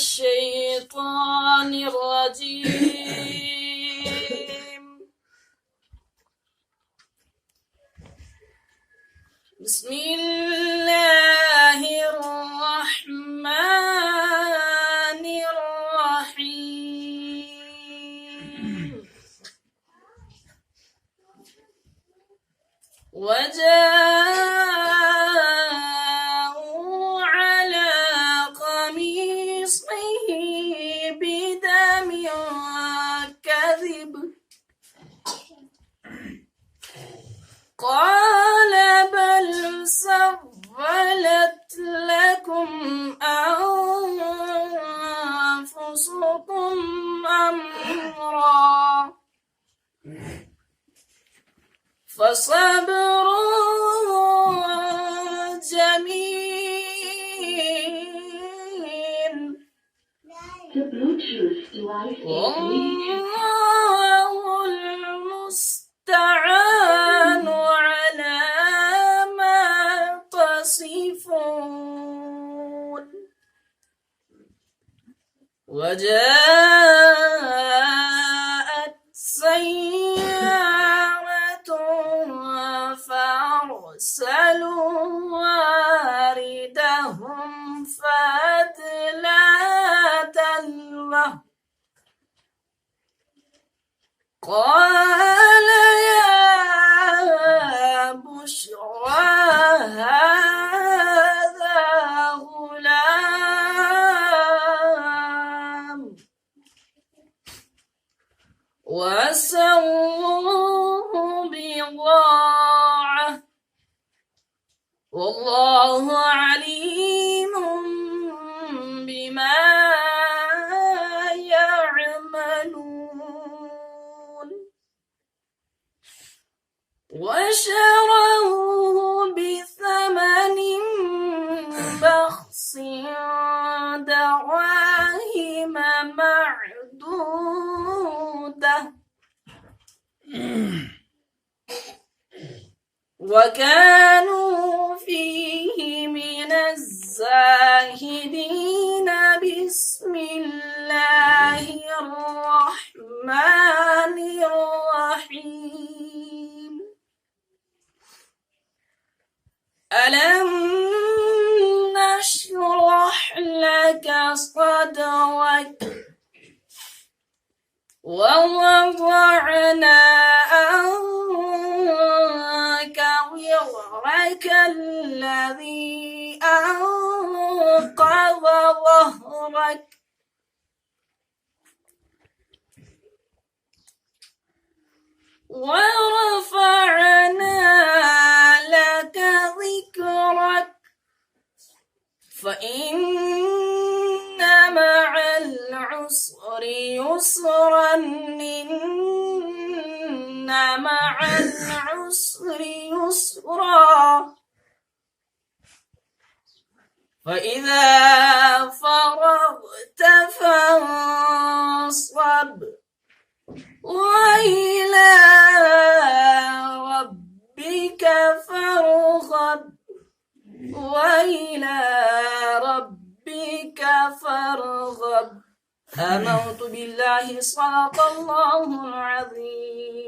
الشيطان الرجيم. بسم الله الرحمن الرحيم. وجاءوا على قميصه بدم كذب قال بل سولت لكم أنفسكم أمرا فصبر جميل والله المستعان على ما تصفون. وجاءت سيارة فأرسلوا واردهم فأدلى دلوه قال يا بشرى هذا غلام وأسروه بضاعة والله عليم بما يعملون. وشروه بثمن بخس دراهم معدودة وكانوا فيه من الزاهدين. بسم الله الرحمن الرحيم. ألم نشرح لك صدرك ووضعنا عنك وزرك الذي أنقض ظهرك ورفعنا لك ذكرك فإن مع العسر يسرا إن مع العسر يسرا فإذا فرغت فانصب وإلى ربك فارغب وإلى ربك فارغب. آمنت بالله صدق الله العظيم.